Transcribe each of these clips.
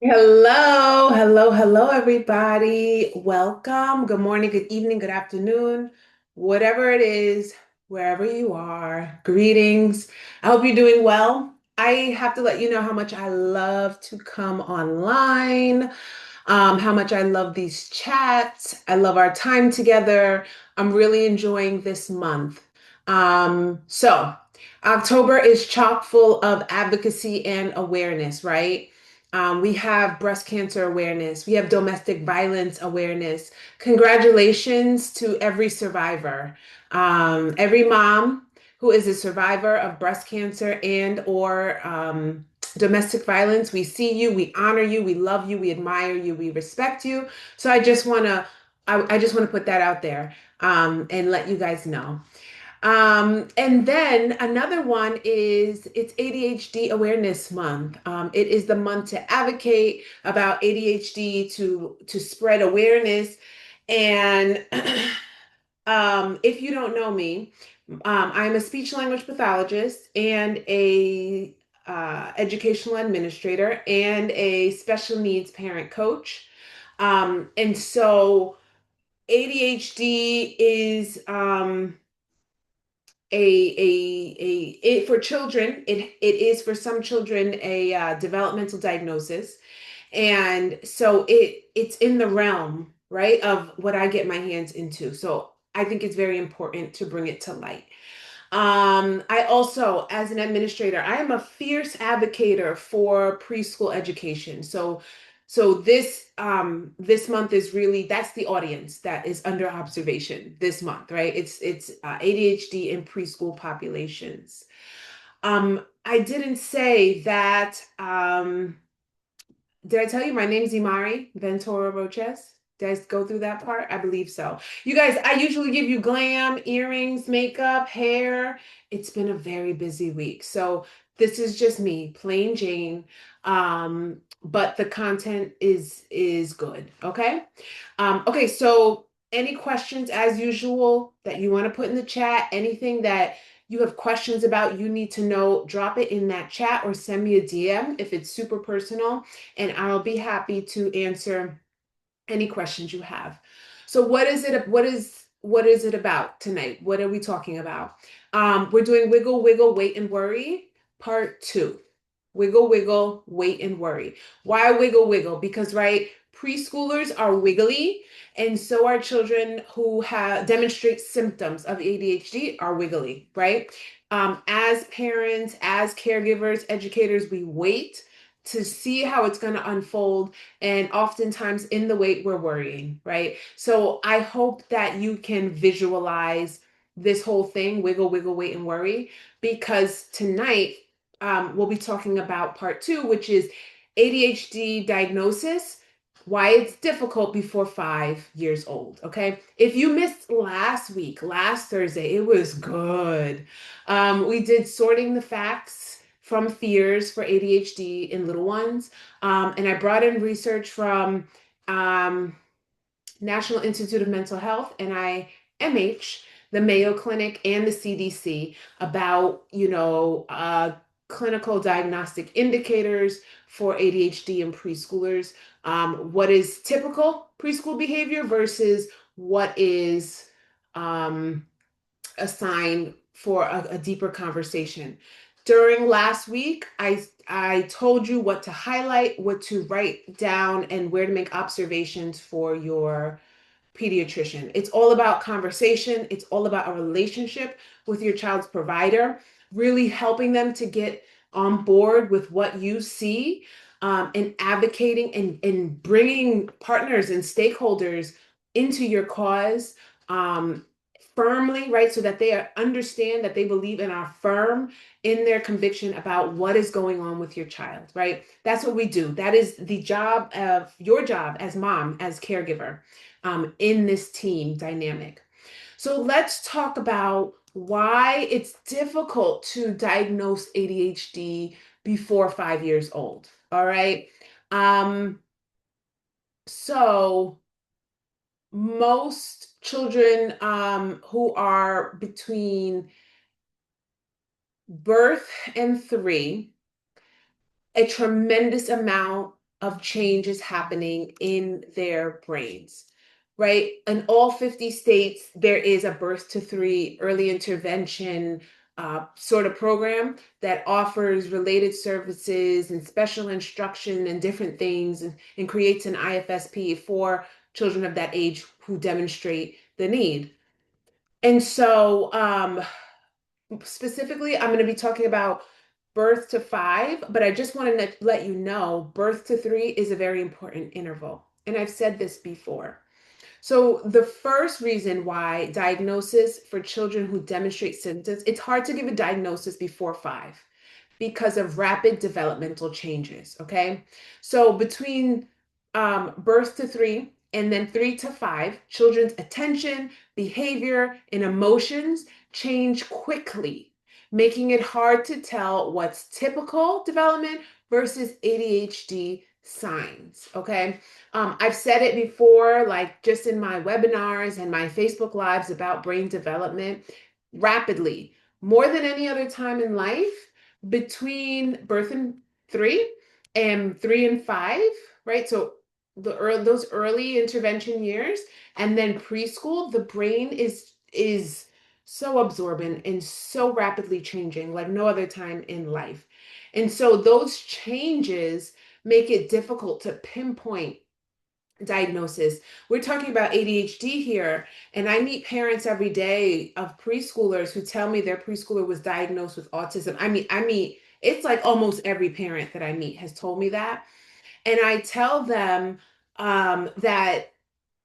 Hello, hello, hello, everybody. Welcome. Good morning, good evening, good afternoon, whatever it is, wherever you are. Greetings. I hope you're doing well. I have to let you know how much I love to come online, how much I love these chats. I love our time together. I'm really enjoying this month. So October is chock full of advocacy and awareness, right? We have breast cancer awareness. We have domestic violence awareness. Congratulations to every survivor, every mom who is a survivor of breast cancer and or domestic violence. We see you, we honor you, we love you, we admire you, we respect you. So I just want to put that out there and let you guys know. And then another one is it's ADHD Awareness Month. It is the month to advocate about ADHD to spread awareness. And if you don't know me, I'm a speech language pathologist and a educational administrator and a special needs parent coach. And so ADHD is it for children it is for some children a developmental diagnosis, and so it's in the realm, right, of what I get my hands into. So I think it's very important to bring it to light. I also, as an administrator, I am a fierce advocate for preschool education. So this month is really, that's the audience that is under observation this month, right? It's ADHD in preschool populations. I didn't say that. Did I tell you my name's Imari Ventura Roches? Did I go through that part? I believe so. You guys, I usually give you glam, earrings, makeup, hair. It's been a very busy week. So this is just me, plain Jane. But the content is good. Okay. Okay, so any questions as usual that you want to put in the chat, anything that you have questions about, you need to know, drop it in that chat or send me a DM if it's super personal, and I'll be happy to answer any questions you have. So what is it about tonight? What are we talking about? We're doing wiggle, wiggle, wait and worry, part two. Wiggle, wiggle, wait and worry. Why wiggle, wiggle? Because right, preschoolers are wiggly, and so are children who have demonstrate symptoms of ADHD are wiggly, right? As parents, as caregivers, educators, we wait to see how it's going to unfold. And oftentimes in the wait, we're worrying, right? So I hope that you can visualize this whole thing, wiggle, wiggle, wait, and worry, because tonight we'll be talking about part two, which is ADHD diagnosis, why it's difficult before 5 years old. Okay. If you missed last week, last Thursday, it was good. We did sorting the facts from fears for ADHD in little ones. And I brought in research from um, National Institute of Mental Health, NIMH, the Mayo Clinic, and the CDC about, clinical diagnostic indicators for ADHD in preschoolers. What is typical preschool behavior versus what is um, a sign for a deeper conversation. During last week, I told you what to highlight, what to write down, and where to make observations for your pediatrician. It's all about conversation. It's all about a relationship with your child's provider, really helping them to get on board with what you see, and advocating and bringing partners and stakeholders into your cause, um, firmly, right? So that they understand, that they believe and are firm in their conviction about what is going on with your child, right? That's what we do. That is the job of your job as mom, as caregiver, in this team dynamic. So let's talk about why it's difficult to diagnose ADHD before 5 years old. All right. Um, so most children who are between birth and 3, a tremendous amount of change is happening in their brains, right? In all 50 states, there is a birth to three early intervention sort of program that offers related services and special instruction and different things, and creates an IFSP for children of that age who demonstrate the need. And so, specifically, I'm going to be talking about birth to five, but I just want to let you know birth to three is a very important interval. And I've said this before. So, the first reason why diagnosis for children who demonstrate symptoms, it's hard to give a diagnosis before five because of rapid developmental changes. Okay. So between birth to three and then three to five, children's attention, behavior, and emotions change quickly, making it hard to tell what's typical development versus ADHD signs. Okay. I've said it before, like just in my webinars and my Facebook Lives about brain development rapidly, more than any other time in life between birth and three and three and five, right? So those early intervention years and then preschool, the brain is so absorbent and so rapidly changing like no other time in life. And so those changes make it difficult to pinpoint diagnosis. We're talking about ADHD here, and I meet parents every day of preschoolers who tell me their preschooler was diagnosed with autism. I mean, it's like almost every parent that I meet has told me that. And I tell them that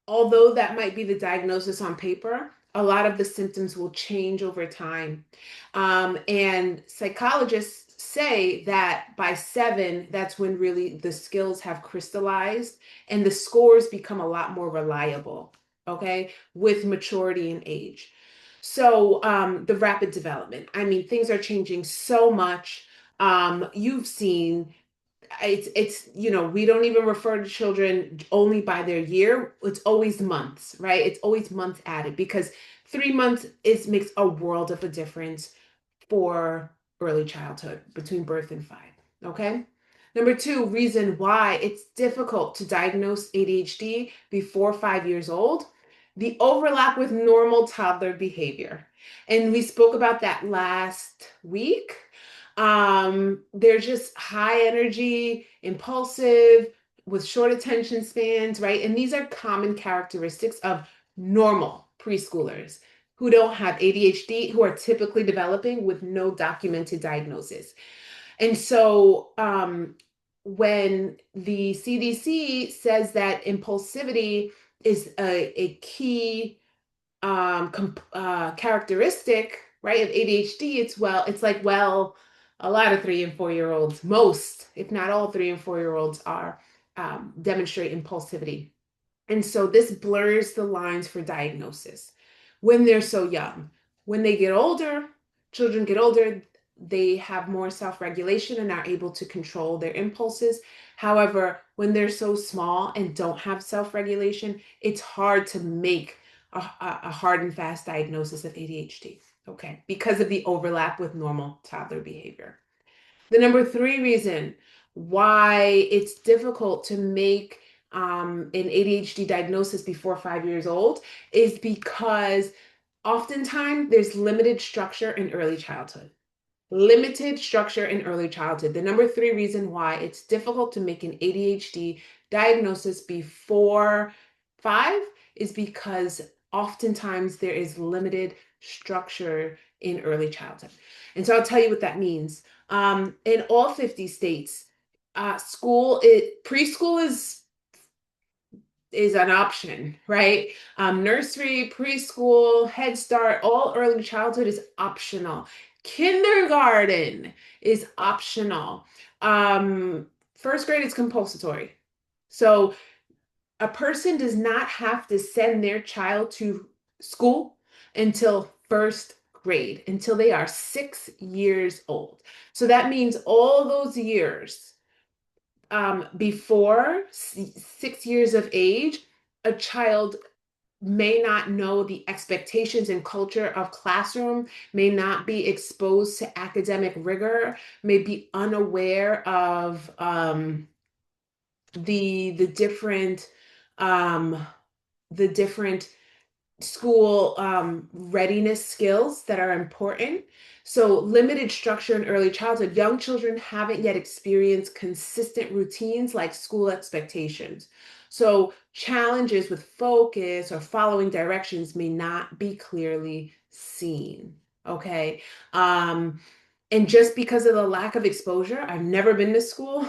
although that might be the diagnosis on paper, a lot of the symptoms will change over time. And psychologists say that by seven, that's when really the skills have crystallized and the scores become a lot more reliable, okay, with maturity and age. So the rapid development, I mean, things are changing so much. You've seen we don't even refer to children only by their year. It's always months, right? It's always months added because 3 months is makes a world of a difference for early childhood between birth and five. Okay. Number two, reason why it's difficult to diagnose ADHD before 5 years old, the overlap with normal toddler behavior. And we spoke about that last week. They're just high energy, impulsive, with short attention spans, right? And these are common characteristics of normal preschoolers who don't have ADHD, who are typically developing with no documented diagnosis. And so when the CDC says that impulsivity is a key characteristic, right, of ADHD, it's like, well, a lot of 3 and 4 year olds, most, if not all 3 and 4 year olds are demonstrate impulsivity. And so this blurs the lines for diagnosis when they're so young. When they get older, children get older, they have more self-regulation and are able to control their impulses. However, when they're so small and don't have self-regulation, it's hard to make a hard and fast diagnosis of ADHD, okay, because of the overlap with normal toddler behavior. The number three reason why it's difficult to make an ADHD diagnosis before 5 years old is because oftentimes there's limited structure in early childhood. Limited structure in early childhood. The number three reason why it's difficult to make an ADHD diagnosis before five is because oftentimes there is limited structure in early childhood. And so I'll tell you what that means. In all 50 states, preschool is an option, right? Nursery, preschool, Head Start, all early childhood is optional. Kindergarten is optional. First grade is compulsory. So a person does not have to send their child to school until first grade, until they are 6 years old. So that means all those years before 6 years of age, a child may not know the expectations and culture of classroom, may not be exposed to academic rigor, may be unaware of the different um, the different school readiness skills that are important. So, limited structure in early childhood. Young children haven't yet experienced consistent routines like school expectations. So, challenges with focus or following directions may not be clearly seen. Okay. Um, and just because of the lack of exposure, I've never been to school.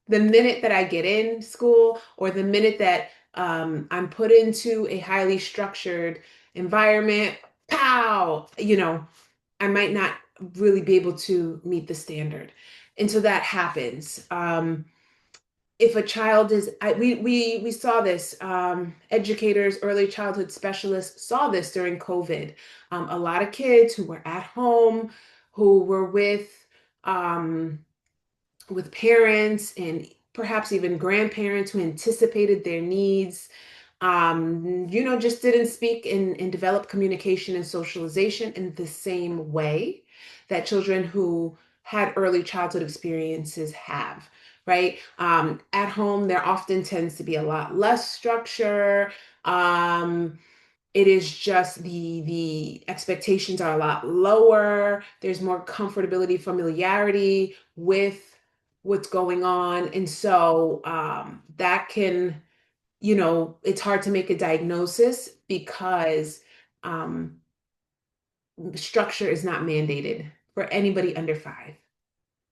The minute that I get in school or the minute that I'm put into a highly structured environment, pow, I might not really be able to meet the standard. And so that happens. If a child is, we saw this, educators, early childhood specialists saw this during COVID. A lot of kids who were at home, who were um, with parents and perhaps even grandparents who anticipated their needs, just didn't speak and develop communication and socialization in the same way that children who had early childhood experiences have, right? At home, there often tends to be a lot less structure. It is just the expectations are a lot lower. There's more comfortability, familiarity with what's going on. And so that can, it's hard to make a diagnosis because um, structure is not mandated for anybody under 5.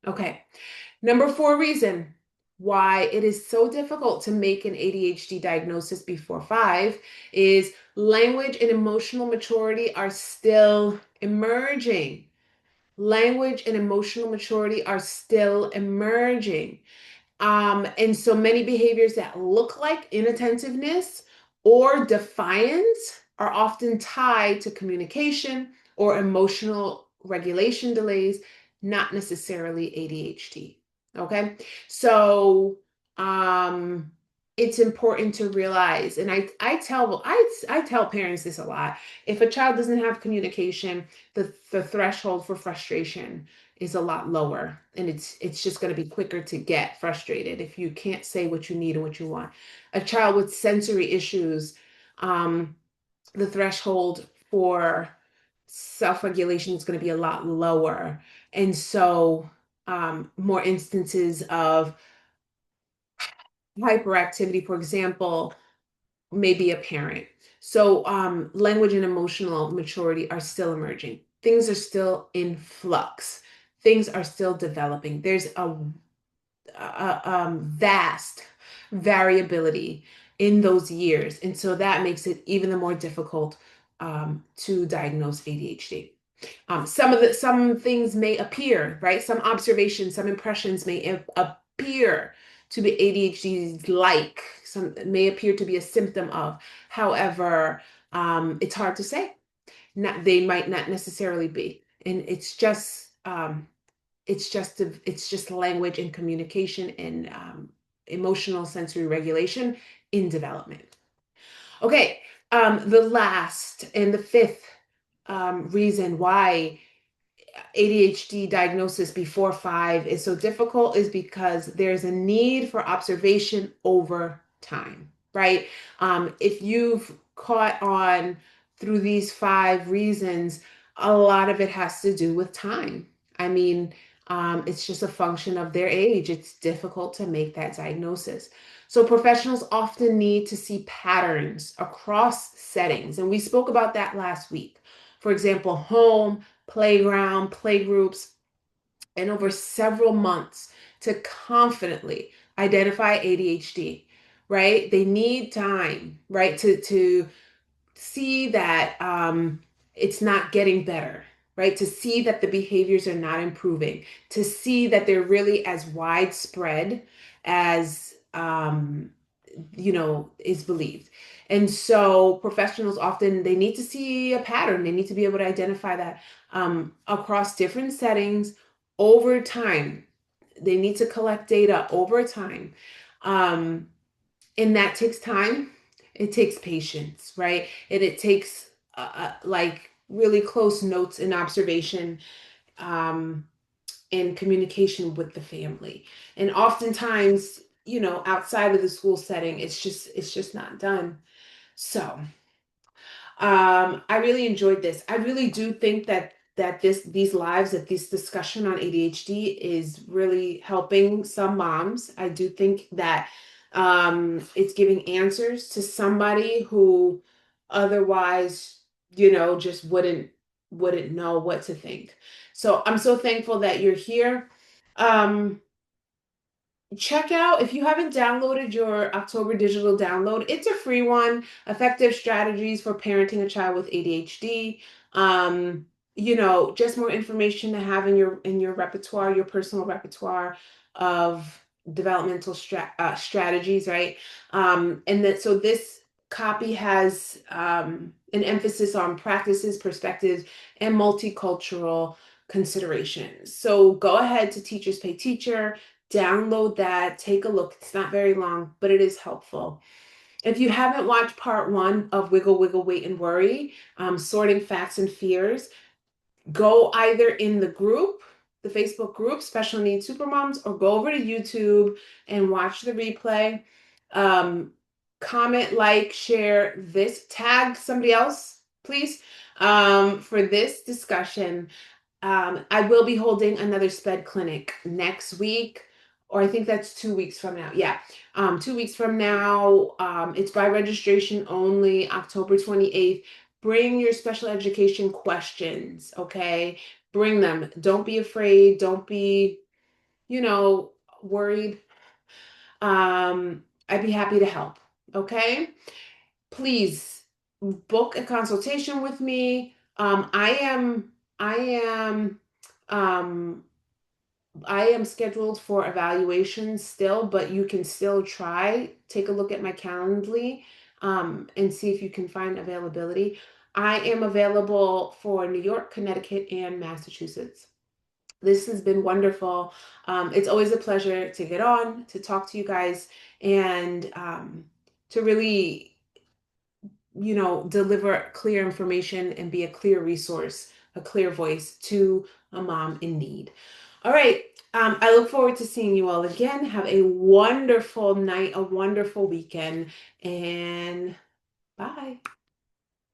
Okay. Number 4 reason why it is so difficult to make an ADHD diagnosis before 5 is language and emotional maturity are still emerging. Language and emotional maturity are still emerging. And so many behaviors that look like inattentiveness or defiance are often tied to communication or emotional regulation delays, not necessarily ADHD. Okay. So um it's important to realize, and I tell parents this a lot. If a child doesn't have communication, the threshold for frustration is a lot lower, and it's just going to be quicker to get frustrated if you can't say what you need and what you want. A child with sensory issues, um, the threshold for self-regulation is going to be a lot lower, and so more instances of hyperactivity, for example, may be apparent. So language and emotional maturity are still emerging. Things are still in flux. Things are still developing. There's a vast variability in those years. And so that makes it even more difficult to diagnose ADHD. Some things may appear, right? Some observations, some impressions may appear to be ADHD like, some may appear to be a symptom of. However, it's hard to say. They might not necessarily be. And it's just language and communication and emotional sensory regulation in development. Okay, the last and the fifth reason why ADHD diagnosis before 5 is so difficult is because there's a need for observation over time, right? If you've caught on through these 5 reasons, a lot of it has to do with time. I mean, it's just a function of their age. It's difficult to make that diagnosis. So professionals often need to see patterns across settings. And we spoke about that last week. For example, home, playground, playgroups, and over several months to confidently identify ADHD, right? They need time, right, to see that it's not getting better, right? To see that the behaviors are not improving, to see that they're really as widespread as is believed. And so professionals often they need to see a pattern. They need to be able to identify that across different settings over time. They need to collect data over time. Um, and that takes time. It takes patience, right? And it takes like really close notes and observation um, and communication with the family. And oftentimes outside of the school setting, it's just not done. So, I really enjoyed this. I really do think that this discussion on ADHD is really helping some moms. I do think that it's giving answers to somebody who otherwise, just wouldn't know what to think. So I'm so thankful that you're here. Um, Check out, if you haven't downloaded your October digital download, it's a free one. Effective strategies for parenting a child with ADHD. Just more information to have in your repertoire, your personal repertoire of developmental strategies, right? And that so this copy has an emphasis on practices, perspectives, and multicultural considerations. So go ahead to Teachers Pay Teacher, download that, take a look. It's not very long, but it is helpful. If you haven't watched part one of Wiggle, Wiggle, Wait, and Worry, Sorting Facts and Fears, go either in the Facebook group, Special Needs Supermoms, or go over to YouTube and watch the replay. Um, Comment, like, share this, tag somebody else, please, for this discussion. I will be holding another SPED clinic next week, or I think that's 2 weeks from now. Yeah, 2 weeks from now. It's by registration only, October 28th. Bring your special education questions, okay? Bring them. Don't be afraid. Don't be, worried. I'd be happy to help, okay? Please book a consultation with me. I am um I am scheduled for evaluation still, but you can still try. Take a look at my Calendly, and see if you can find availability. I am available for New York, Connecticut, and Massachusetts. This has been wonderful. It's always a pleasure to get on, to talk to you guys, and to really, deliver clear information and be a clear resource, a clear voice to a mom in need. All right. I look forward to seeing you all again. Have a wonderful night, a wonderful weekend, and bye.